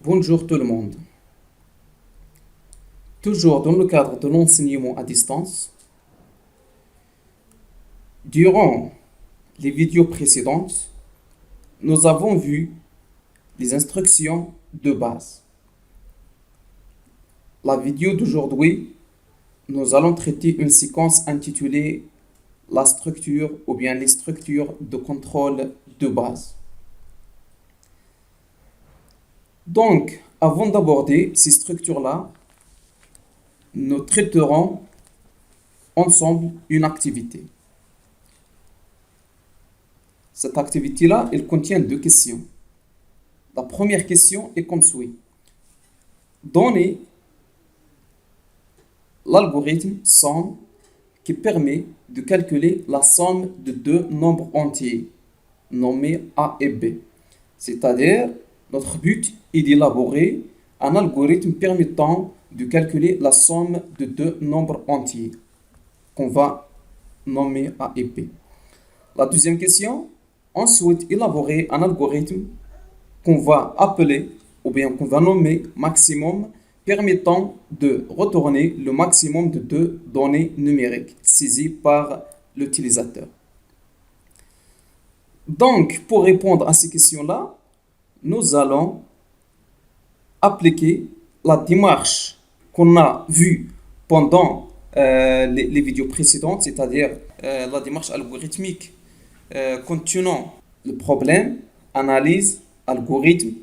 Bonjour tout le monde. Toujours dans le cadre de l'enseignement à distance, durant les vidéos précédentes, nous avons vu les instructions de base. La vidéo d'aujourd'hui, nous allons traiter une séquence intitulée la structure ou bien les structures de contrôle de base. Donc, avant d'aborder ces structures-là, nous traiterons ensemble une activité. Cette activité-là, elle contient deux questions. La première question est comme suit. Donnez l'algorithme somme qui permet de calculer la somme de deux nombres entiers nommés A et B. C'est-à-dire, notre but est d'élaborer un algorithme permettant de calculer la somme de deux nombres entiers qu'on va nommer A et B. La deuxième question, on souhaite élaborer un algorithme qu'on va appeler ou bien qu'on va nommer maximum permettant de retourner le maximum de deux données numériques saisies par l'utilisateur. Donc, pour répondre à ces questions-là, nous allons appliquer la démarche qu'on a vue pendant les vidéos précédentes, c'est-à-dire la démarche algorithmique contenant le problème, analyse, algorithme,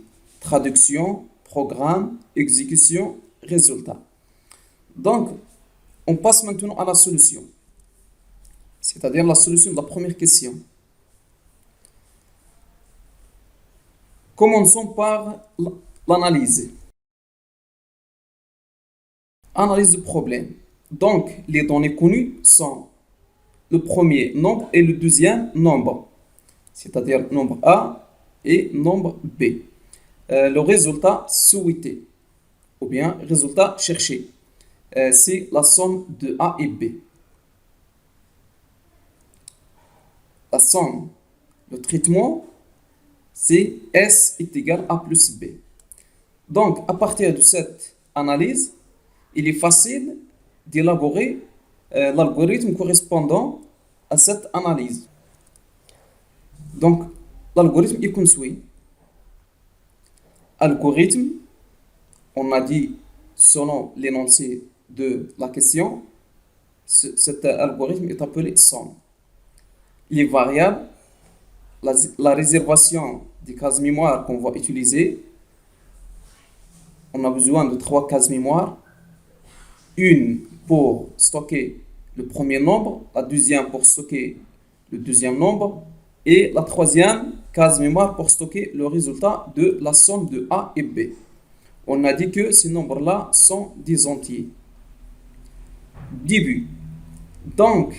traduction, programme, exécution, résultat. Donc, on passe maintenant à la solution, c'est-à-dire la solution de la première question. Commençons par l'analyse. Analyse du problème. Donc, les données connues sont le premier nombre et le deuxième nombre, c'est-à-dire nombre A et nombre B. Le résultat souhaité, ou bien résultat cherché, c'est la somme de A et B. La somme, le traitement, c'est S est égal à plus B. Donc, à partir de cette analyse, il est facile d'élaborer l'algorithme correspondant à cette analyse. Donc, l'algorithme est comme suit. Algorithme, on a dit selon l'énoncé de la question, cet algorithme est appelé somme. Les variables, la réservation des cases mémoire qu'on va utiliser, on a besoin de trois cases mémoire. Une pour stocker le premier nombre, la deuxième pour stocker le deuxième nombre et la troisième case mémoire pour stocker le résultat de la somme de A et B. On a dit que ces nombres-là sont des entiers. Début. Donc,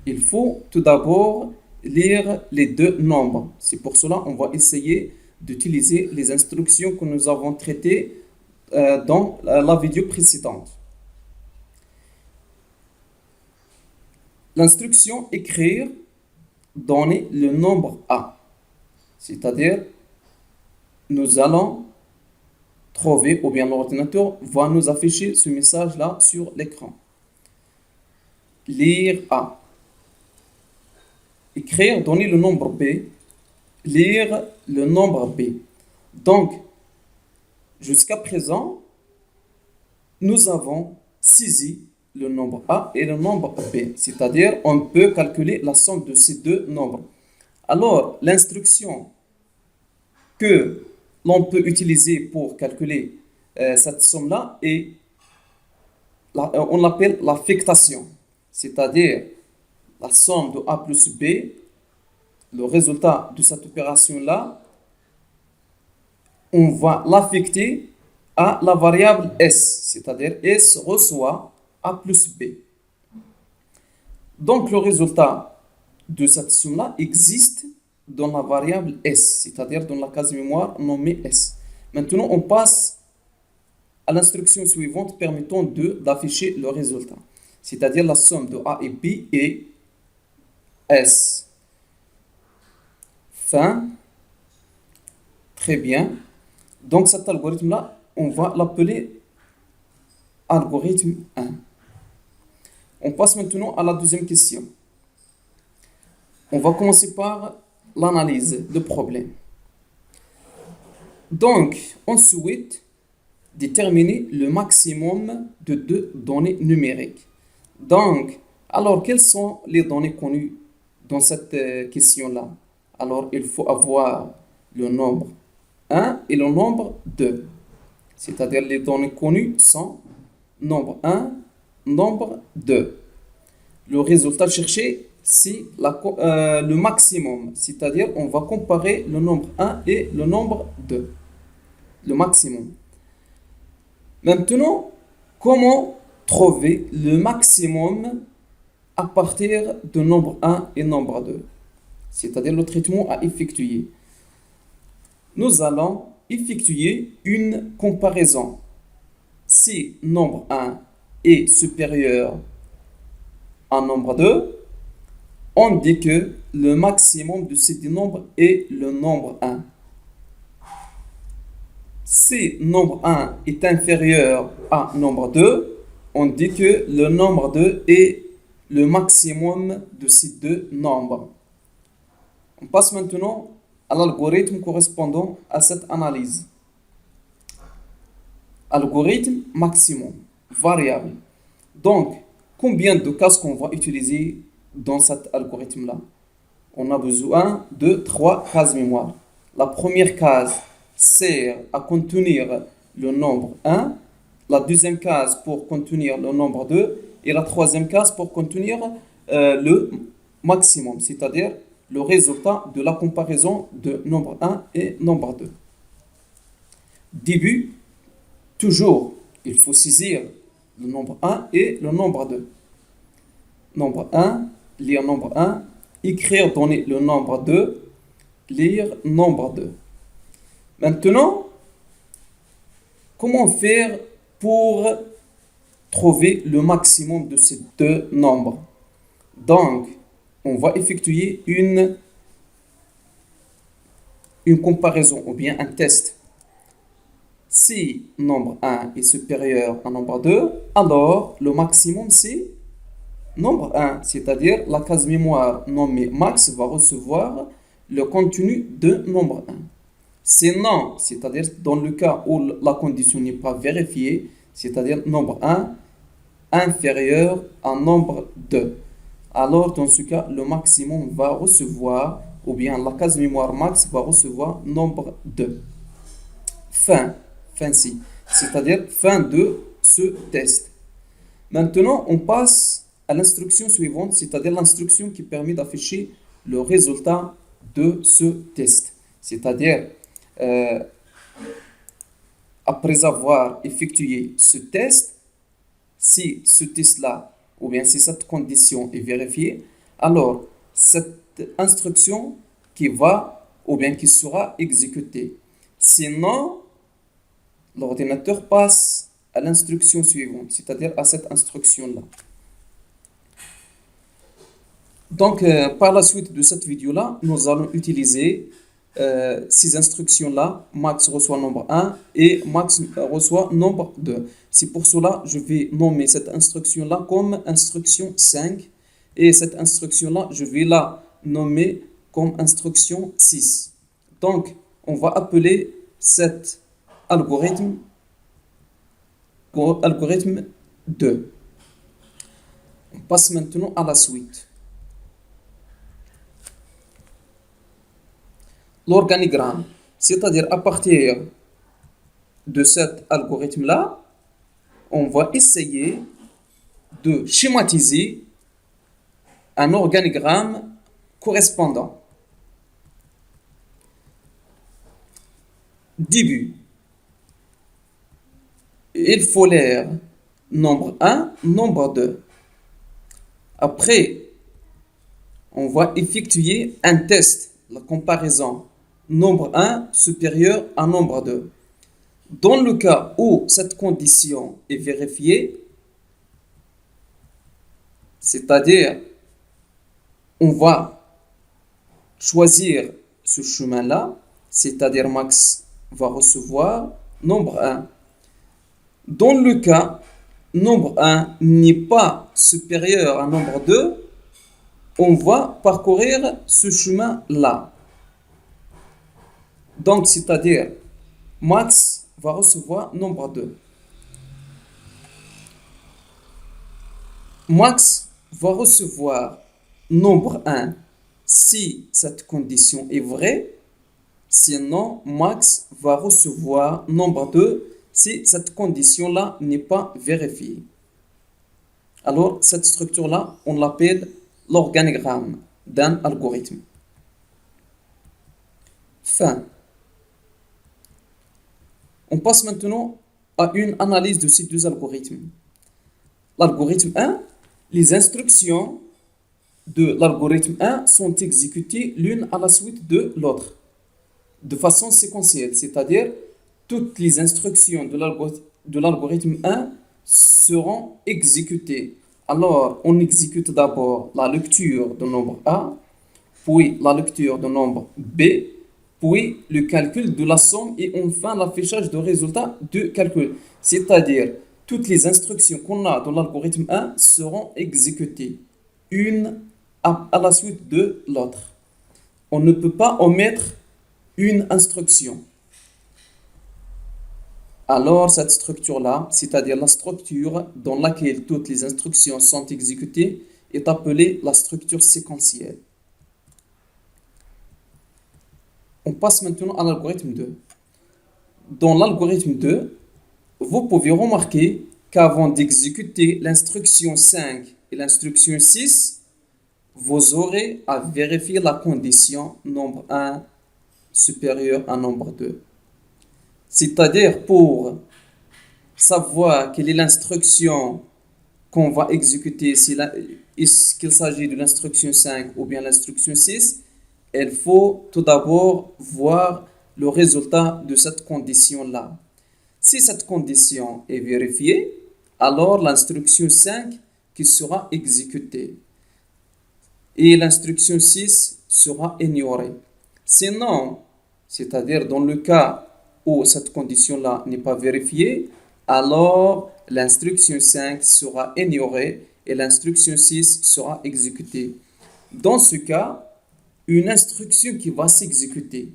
il faut tout d'abord lire les deux nombres. C'est pour cela qu'on va essayer d'utiliser les instructions que nous avons traitées dans la vidéo précédente. L'instruction écrire donner le nombre A. C'est-à-dire, nous allons trouver, ou bien l'ordinateur va nous afficher ce message-là sur l'écran. Lire A. Écrire, donner le nombre B. Lire le nombre B. Donc, jusqu'à présent, nous avons saisi le nombre A et le nombre B. C'est-à-dire, on peut calculer la somme de ces deux nombres. Alors, l'instruction que l'on peut utiliser pour calculer cette somme-là est, on l'appelle l'affectation. C'est-à-dire, la somme de A plus B, le résultat de cette opération-là, on va l'affecter à la variable S. C'est-à-dire, S reçoit A plus B. Donc, le résultat de cette somme-là existe dans la variable S, c'est-à-dire dans la case mémoire nommée S. Maintenant, on passe à l'instruction suivante permettant d'afficher le résultat, c'est-à-dire la somme de A et B est S. Fin. Très bien. Donc cet algorithme-là, on va l'appeler algorithme 1. On passe maintenant à la deuxième question. On va commencer par l'analyse de problème. Donc, on souhaite déterminer le maximum de deux données numériques. Donc, alors, quelles sont les données connues dans cette question-là? Alors, il faut avoir le nombre 1 et le nombre 2. C'est-à-dire, les données connues sont nombre 1, nombre 2. Le résultat cherché, c'est le maximum. C'est-à-dire, on va comparer le nombre 1 et le nombre 2. Le maximum. Maintenant, comment trouver le maximum à partir de nombre 1 et nombre 2? C'est-à-dire le traitement à effectuer. Nous allons effectuer une comparaison. Si nombre 1 est supérieur à nombre 2, on dit que le maximum de ces deux nombres est le nombre 1. Si nombre 1 est inférieur à nombre 2, on dit que le nombre 2 est le maximum de ces deux nombres. On passe maintenant à l'algorithme correspondant à cette analyse. Algorithme maximum, variable. Donc, combien de cases qu'on va utiliser dans cet algorithme-là? On a besoin de 3 cases mémoire. La première case sert à contenir le nombre 1, la deuxième case pour contenir le nombre 2 et la troisième case pour contenir le maximum, c'est-à-dire le résultat de la comparaison de nombre 1 et nombre 2. Début, toujours, il faut saisir le nombre 1 et le nombre 2. Nombre 1, lire nombre 1, écrire, donner le nombre 2, lire nombre 2. Maintenant, comment faire pour trouver le maximum de ces deux nombres? Donc, on va effectuer une comparaison ou bien un test. Si nombre 1 est supérieur à nombre 2, alors le maximum c'est nombre 1, c'est-à-dire la case mémoire nommée max va recevoir le contenu de nombre 1. Sinon, c'est-à-dire dans le cas où la condition n'est pas vérifiée, c'est-à-dire nombre 1 inférieur à nombre 2. Alors, dans ce cas, le maximum va recevoir, ou bien la case mémoire max va recevoir nombre 2. Fin ci, c'est-à-dire fin de ce test. Maintenant, on passe à l'instruction suivante, c'est-à-dire l'instruction qui permet d'afficher le résultat de ce test. C'est-à-dire, après avoir effectué ce test, si ce test-là, ou bien si cette condition est vérifiée, alors cette instruction qui va, ou bien qui sera exécutée. Sinon, l'ordinateur passe à l'instruction suivante, c'est-à-dire à cette instruction-là. Donc, par la suite de cette vidéo-là, nous allons utiliser ces instructions-là. Max reçoit nombre 1 et max reçoit nombre 2. C'est pour cela que je vais nommer cette instruction-là comme instruction 5. Et cette instruction-là, je vais la nommer comme instruction 6. Donc, on va appeler cet algorithme 2. On passe maintenant à la suite. L'organigramme, c'est-à-dire à partir de cet algorithme-là, on va essayer de schématiser un organigramme correspondant. Début, il faut lire nombre 1, nombre 2. Après, on va effectuer un test, la comparaison nombre 1 supérieur à nombre 2. Dans le cas où cette condition est vérifiée, c'est-à-dire on va choisir ce chemin-là, c'est-à-dire max va recevoir nombre un. Dans le cas, nombre un n'est pas supérieur à nombre 2, on va parcourir ce chemin-là. Donc, c'est-à-dire, Max va recevoir nombre 2. Max va recevoir nombre un si cette condition est vraie. Sinon, Max va recevoir nombre 2 si cette condition-là n'est pas vérifiée. Alors, cette structure-là, on l'appelle l'organigramme d'un algorithme. Fin. On passe maintenant à une analyse de ces deux algorithmes. L'algorithme 1, les instructions de l'algorithme 1 sont exécutées l'une à la suite de l'autre, de façon séquentielle, c'est-à-dire toutes les instructions de l'algorithme 1 seront exécutées. Alors, on exécute d'abord la lecture de nombre A, puis la lecture de nombre B, puis le calcul de la somme et enfin l'affichage de résultats de calcul. C'est-à-dire, toutes les instructions qu'on a dans l'algorithme 1 seront exécutées, une à la suite de l'autre. On ne peut pas omettre une instruction. Alors, cette structure-là, c'est-à-dire la structure dans laquelle toutes les instructions sont exécutées, est appelée la structure séquentielle. On passe maintenant à l'algorithme 2. Dans l'algorithme 2, vous pouvez remarquer qu'avant d'exécuter l'instruction 5 et l'instruction 6, vous aurez à vérifier la condition nombre 1 supérieur à nombre 2. C'est-à-dire, pour savoir quelle est l'instruction qu'on va exécuter, est-ce qu'il s'agit de l'instruction 5 ou bien l'instruction 6, il faut tout d'abord voir le résultat de cette condition-là. Si cette condition est vérifiée, alors l'instruction 5 qui sera exécutée et l'instruction 6 sera ignorée. Sinon, c'est-à-dire dans le cas où cette condition-là n'est pas vérifiée, alors l'instruction 5 sera ignorée et l'instruction 6 sera exécutée. Dans ce cas, une instruction qui va s'exécuter,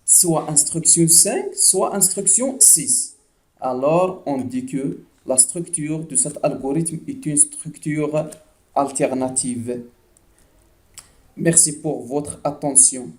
soit instruction 5, soit instruction 6. Alors, on dit que la structure de cet algorithme est une structure alternative. Merci pour votre attention.